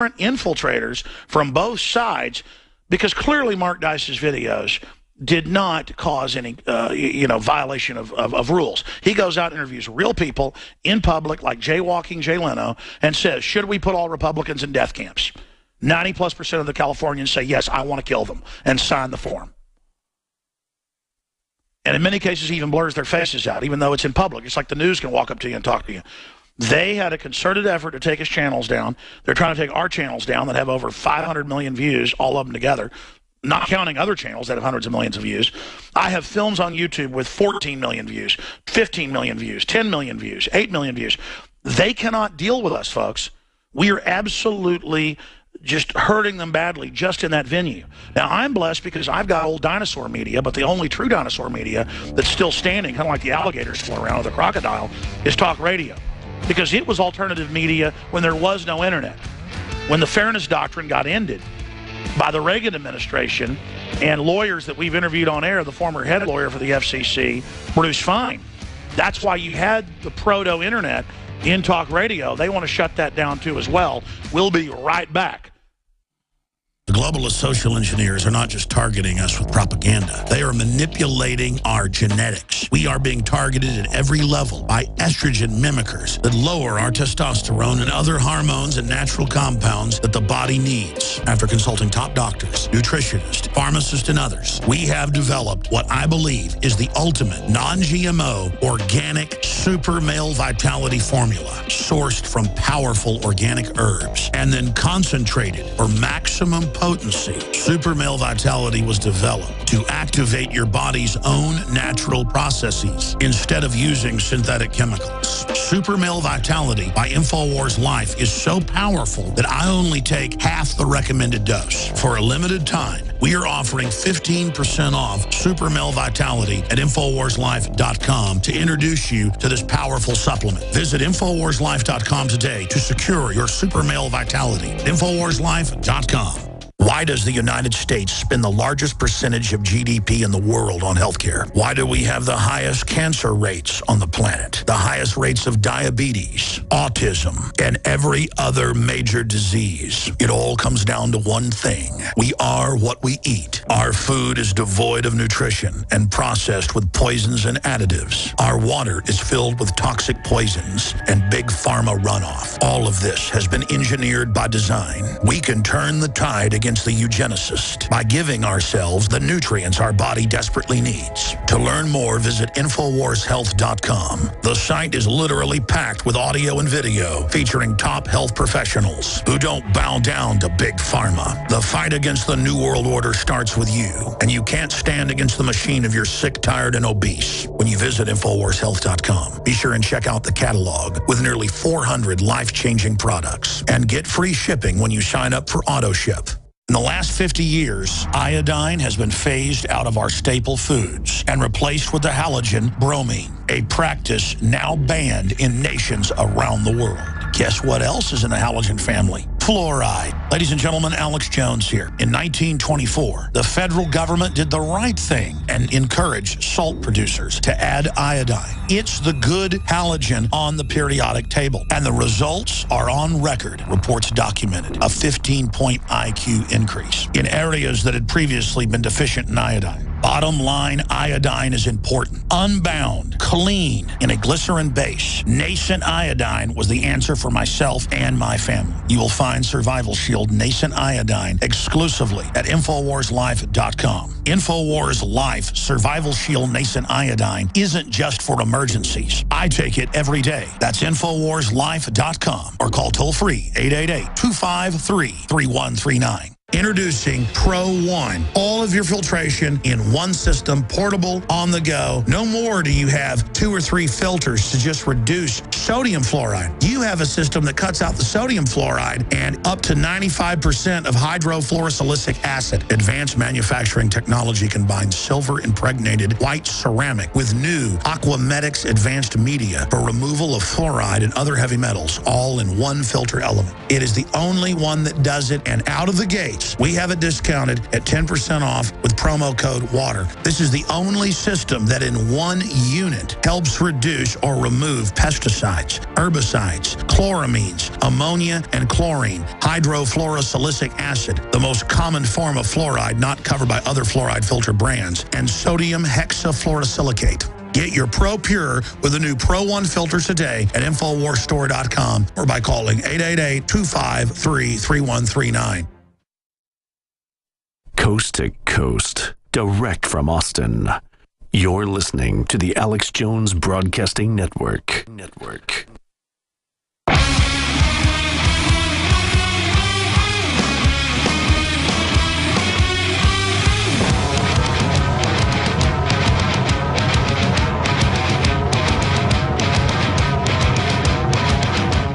infiltrators from both sides, because clearly Mark Dice's videos did not cause any, violation of rules. He goes out and interviews real people in public, like jaywalking Jay Leno, and says, should we put all Republicans in death camps? 90+% of the Californians say, yes, I want to kill them, and sign the form. And in many cases, he even blurs their faces out, even though it's in public. It's like the news can walk up to you and talk to you. They had a concerted effort to take his channels down. They're trying to take our channels down that have over 500 million views, all of them together, not counting other channels that have hundreds of millions of views. I have films on YouTube with 14 million views, 15 million views, 10 million views, 8 million views. They cannot deal with us, folks. We are absolutely just hurting them badly just in that venue. Now, I'm blessed because I've got old dinosaur media, but the only true dinosaur media that's still standing, kind of like the alligators still around or the crocodile, is talk radio. Because it was alternative media when there was no internet. When the fairness doctrine got ended by the Reagan administration and lawyers that we've interviewed on air, the former head lawyer for the FCC, Bruce Fine. That's why you had the proto-internet in talk radio. They want to shut that down too as well. We'll be right back. The globalist social engineers are not just targeting us with propaganda. They are manipulating our genetics. We are being targeted at every level by estrogen mimickers that lower our testosterone and other hormones and natural compounds that the body needs. After consulting top doctors, nutritionists, pharmacists, and others, we have developed what I believe is the ultimate non-GMO organic super male vitality formula sourced from powerful organic herbs and then concentrated for maximum potency. Super Male Vitality was developed to activate your body's own natural processes instead of using synthetic chemicals. Super Male Vitality by InfoWars Life is so powerful that I only take half the recommended dose. For a limited time, we are offering 15% off Super Male Vitality at InfoWarsLife.com to introduce you to this powerful supplement. Visit InfoWarsLife.com today to secure your Super Male Vitality. InfoWarsLife.com. Why does the United States spend the largest percentage of GDP in the world on healthcare? Why do we have the highest cancer rates on the planet, the highest rates of diabetes, autism, and every other major disease? It all comes down to one thing. We are what we eat. Our food is devoid of nutrition and processed with poisons and additives. Our water is filled with toxic poisons and big pharma runoff. All of this has been engineered by design. We can turn the tide against the eugenicist by giving ourselves the nutrients our body desperately needs. To learn more, visit InfoWarsHealth.com. The site is literally packed with audio and video featuring top health professionals who don't bow down to big pharma. The fight against the New World Order starts with you, and you can't stand against the machine if you're sick, tired, and obese when you visit InfoWarsHealth.com. Be sure and check out the catalog with nearly 400 life-changing products and get free shipping when you sign up for AutoShip. In the last 50 years, iodine has been phased out of our staple foods and replaced with the halogen bromine, a practice now banned in nations around the world. Guess what else is in the halogen family? Fluoride. Ladies and gentlemen, Alex Jones here. In 1924, the federal government did the right thing and encouraged salt producers to add iodine. It's the good halogen on the periodic table, and the results are on record. Reports documented a 15-point IQ increase in areas that had previously been deficient in iodine. Bottom line, iodine is important. Unbound, clean, in a glycerin base. Nascent iodine was the answer for myself and my family. You will find Survival Shield Nascent Iodine exclusively at InfoWarsLife.com. InfoWars Life Survival Shield Nascent Iodine isn't just for emergencies. I take it every day. That's InfoWarsLife.com or call toll-free 888-253-3139. Introducing Pro One. All of your filtration in one system, portable, on the go. No more do you have 2 or 3 filters to just reduce sodium fluoride. You have a system that cuts out the sodium fluoride and up to 95% of hydrofluorosilicic acid. Advanced manufacturing technology combines silver-impregnated white ceramic with new Aquamedics advanced media for removal of fluoride and other heavy metals, all in one filter element. It is the only one that does it, and out of the gate, states. We have it discounted at 10% off with promo code WATER. This is the only system that in one unit helps reduce or remove pesticides, herbicides, chloramines, ammonia, and chlorine, hydrofluorosilicic acid, the most common form of fluoride not covered by other fluoride filter brands, and sodium hexafluorosilicate. Get your Pro Pure with the new Pro One filter today at InfoWarsStore.com or by calling 888-253-3139. Coast to coast, direct from Austin. You're listening to the Alex Jones Broadcasting Network.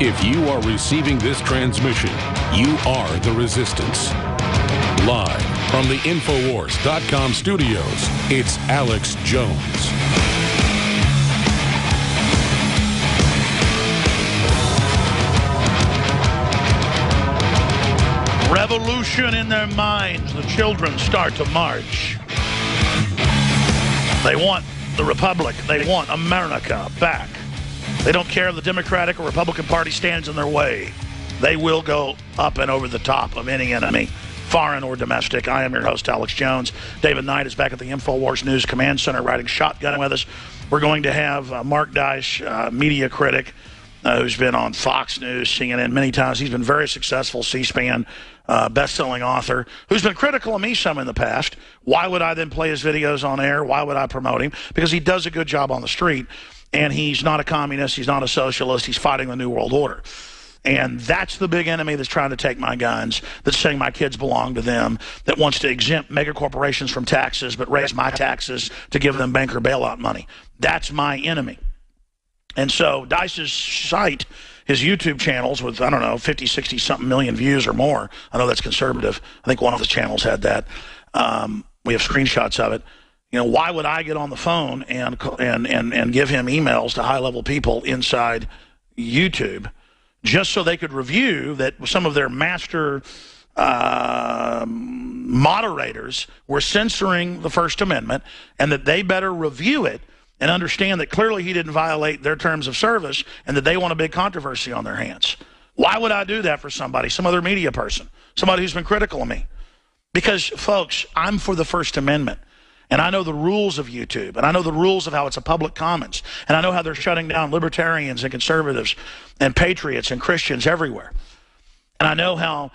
If you are receiving this transmission, you are the resistance. Live from the Infowars.com studios, it's Alex Jones. Revolution in their minds. The children start to march. They want the Republic. They want America back. They don't care if the Democratic or Republican Party stands in their way. They will go up and over the top of any enemy, foreign or domestic. I am your host, Alex Jones. David Knight is back at the InfoWars News Command Center riding shotgun with us. We're going to have Mark Deich, media critic, who's been on Fox News, CNN many times. He's been very successful, C-SPAN, best-selling author, who's been critical of me some in the past. Why would I then play his videos on air? Why would I promote him? Because he does a good job on the street. And he's not a communist, he's not a socialist, he's fighting the New World Order. And that's the big enemy that's trying to take my guns, that's saying my kids belong to them, that wants to exempt mega corporations from taxes but raise my taxes to give them banker bailout money. That's my enemy. And so Deich's site, his YouTube channels with, I don't know, 50, 60 something million views or more. I know that's conservative. I think one of the channels had that. We have screenshots of it. You know, why would I get on the phone and give him emails to high-level people inside YouTube just so they could review that some of their master moderators were censoring the First Amendment and that they better review it and understand that clearly he didn't violate their terms of service and that they want a big controversy on their hands? Why would I do that for somebody, some other media person, somebody who's been critical of me? Because, folks, I'm for the First Amendment. And I know the rules of YouTube, and I know the rules of how it's a public commons, and I know how they're shutting down libertarians and conservatives and patriots and Christians everywhere. And I know how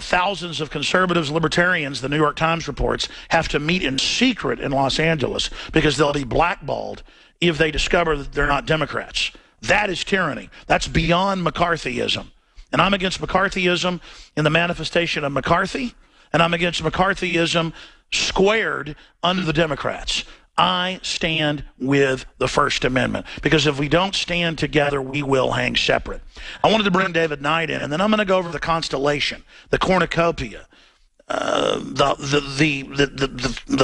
thousands of conservatives, libertarians, the New York Times reports, have to meet in secret in Los Angeles because they'll be blackballed if they discover that they're not Democrats. That is tyranny. That's beyond McCarthyism. And I'm against McCarthyism in the manifestation of McCarthy, and I'm against McCarthyism squared under the Democrats. I stand with the First Amendment because if we don't stand together, we will hang separate. I wanted to bring David Knight in, and then I'm going to go over the Constellation, the cornucopia, the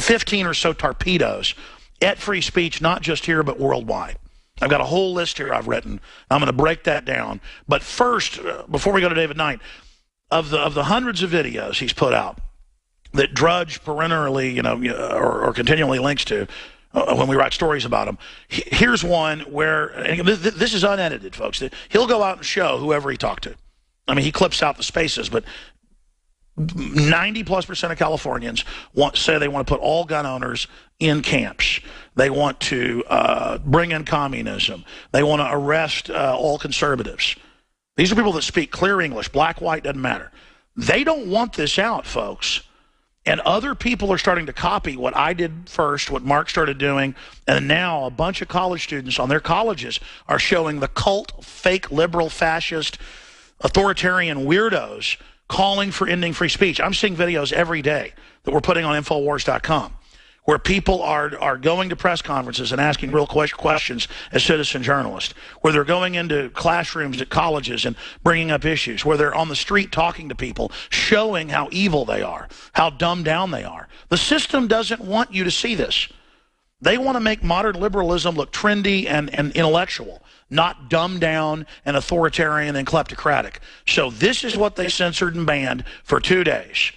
15 or so torpedoes at free speech, not just here but worldwide. I've got a whole list here I've written. I'm going to break that down. But first, before we go to David Knight, of the hundreds of videos he's put out that Drudge perennially, or continually links to when we write stories about him. Here's one where, and this is unedited, folks. He'll go out and show whoever he talked to. I mean, he clips out the spaces, but 90+% of Californians say they want to put all gun owners in camps. They want to bring in communism. They want to arrest all conservatives. These are people that speak clear English. Black, white, doesn't matter. They don't want this out, folks. And other people are starting to copy what I did first, what Mark started doing, and now a bunch of college students on their colleges are showing the cult, fake, liberal, fascist, authoritarian weirdos calling for ending free speech. I'm seeing videos every day that we're putting on Infowars.com where people are going to press conferences and asking real questions as citizen journalists, where they're going into classrooms at colleges and bringing up issues, where they're on the street talking to people, showing how evil they are, how dumbed down they are. The system doesn't want you to see this. They want to make modern liberalism look trendy and intellectual, not dumbed down and authoritarian and kleptocratic. So this is what they censored and banned for 2 days.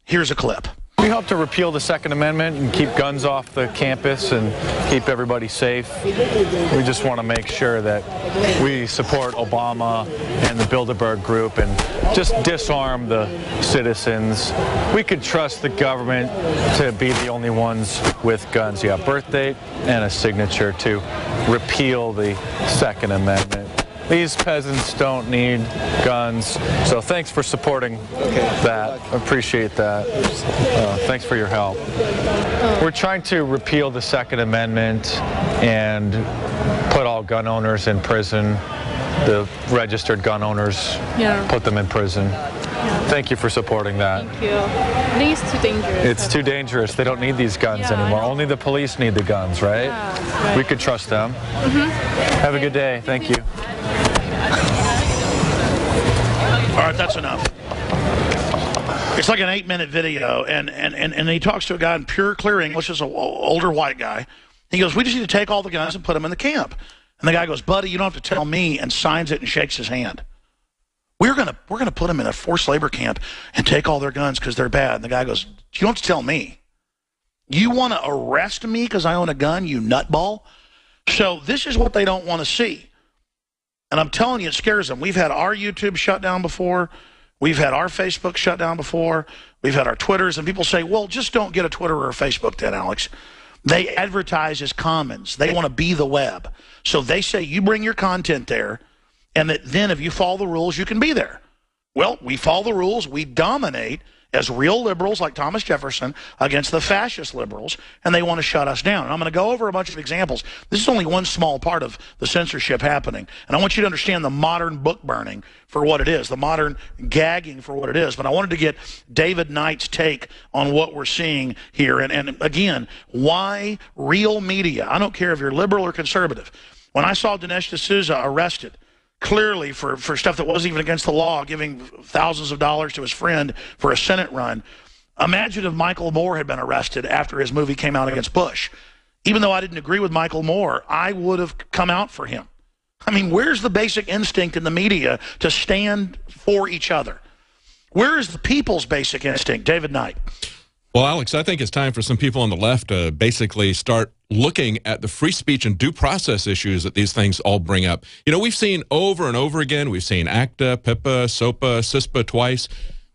Here's a clip. We hope to repeal the Second Amendment and keep guns off the campus and keep everybody safe. We just want to make sure that we support Obama and the Bilderberg Group and just disarm the citizens. We could trust the government to be the only ones with guns. You have birth date and a signature to repeal the Second Amendment. These peasants don't need guns, so thanks for supporting that. Appreciate that. Thanks for your help. We're trying to repeal the Second Amendment and put all gun owners in prison. The registered gun owners, put them in prison. Thank you for supporting that. Thank you. I think it's too dangerous. It's too dangerous. They don't need these guns anymore. Only the police need the guns, right? Yeah, right. We could trust them. Have a good day. Thank you. All right, that's enough. It's like an 8-minute video, and he talks to a guy in pure, clear English, as an older white guy. He goes, we just need to take all the guns and put them in the camp. And the guy goes, buddy, you don't have to tell me, and signs it and shakes his hand. We're gonna put them in a forced labor camp and take all their guns because they're bad. And the guy goes, you don't have to tell me. You want to arrest me because I own a gun, you nutball? So this is what they don't want to see. And I'm telling you, it scares them. We've had our YouTube shut down before. We've had our Facebook shut down before. We've had our Twitters. And people say, well, just don't get a Twitter or a Facebook then, Alex. They advertise as commons. They want to be the web. So they say, you bring your content there, and that then if you follow the rules, you can be there. Well, we follow the rules. We dominate as real liberals like Thomas Jefferson against the fascist liberals, and they want to shut us down. And I'm going to go over a bunch of examples. This is only one small part of the censorship happening. And I want you to understand the modern book burning for what it is, the modern gagging for what it is. But I wanted to get David Knight's take on what we're seeing here. And again, why real media? I don't care if you're liberal or conservative. When I saw Dinesh D'Souza arrested, clearly for stuff that wasn't even against the law, giving thousands of dollars to his friend for a Senate run. Imagine if Michael Moore had been arrested after his movie came out against Bush. Even though I didn't agree with Michael Moore, I would have come out for him. I mean, where's the basic instinct in the media to stand for each other? Where is the people's basic instinct? David Knight. Well, Alex, I think it's time for some people on the left to basically start looking at the free speech and due process issues that these things all bring up. You know, we've seen over and over again, we've seen ACTA, PIPA, SOPA, CISPA twice.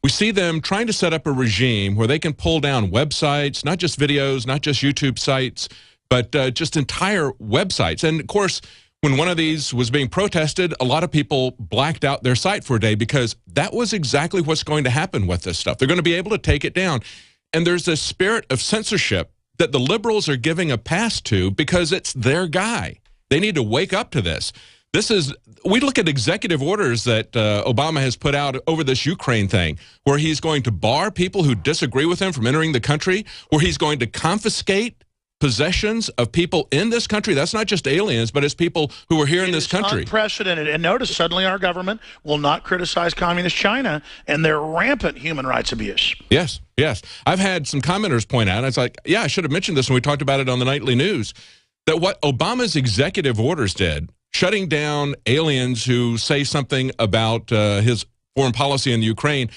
We see them trying to set up a regime where they can pull down websites, not just videos, not just YouTube sites, but just entire websites. And, of course, when one of these was being protested, a lot of people blacked out their site for a day because that was exactly what's going to happen with this stuff. They're going to be able to take it down. And there's this spirit of censorship that the liberals are giving a pass to because it's their guy. They need to wake up to this. We look at executive orders that Obama has put out over this Ukraine thing, where he's going to bar people who disagree with him from entering the country, where he's going to confiscate possessions of people in this country. That's not just aliens, but it's people who are here in this country. Unprecedented. And notice suddenly our government will not criticize communist China and their rampant human rights abuse. Yes, yes. I've had some commenters point out, it's like, yeah, I should have mentioned this when we talked about it on the nightly news, that what Obama's executive orders did, shutting down aliens who say something about his foreign policy in Ukraine,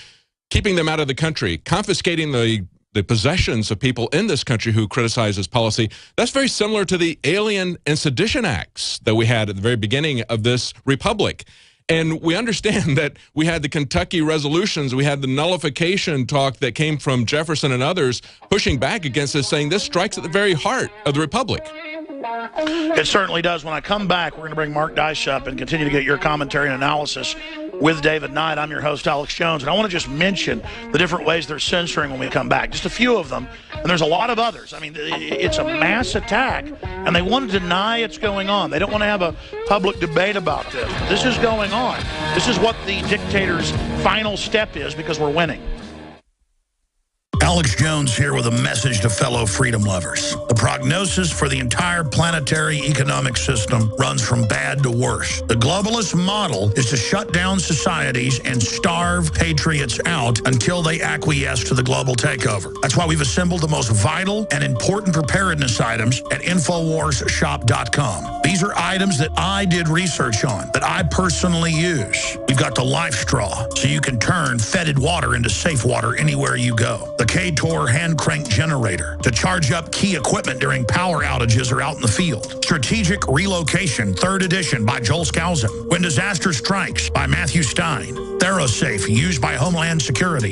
keeping them out of the country, confiscating the possessions of people in this country who criticize his policy, that's very similar to the Alien and Sedition Acts that we had at the very beginning of this republic. And we understand that we had the Kentucky resolutions, we had the nullification talk that came from Jefferson and others pushing back against this, saying this strikes at the very heart of the republic. It certainly does. When I come back, we're going to bring Mark Dice up and continue to get your commentary and analysis with David Knight. I'm your host, Alex Jones, and I want to just mention the different ways they're censoring when we come back. Just a few of them, and there's a lot of others. I mean, it's a mass attack, and they want to deny it's going on. They don't want to have a public debate about this. But this is going on. This is what the dictator's final step is because we're winning. Alex Jones here with a message to fellow freedom lovers. The prognosis for the entire planetary economic system runs from bad to worse. The globalist model is to shut down societies and starve patriots out until they acquiesce to the global takeover. That's why we've assembled the most vital and important preparedness items at InfoWarsShop.com. Be These are items that I did research on, that I personally use. We've got the Life Straw, so you can turn fetid water into safe water anywhere you go. The K-Tor hand crank generator to charge up key equipment during power outages or out in the field. Strategic Relocation, 3rd edition by Joel Skousen. When Disaster Strikes by Matthew Stein. ThyroSafe, used by Homeland Security.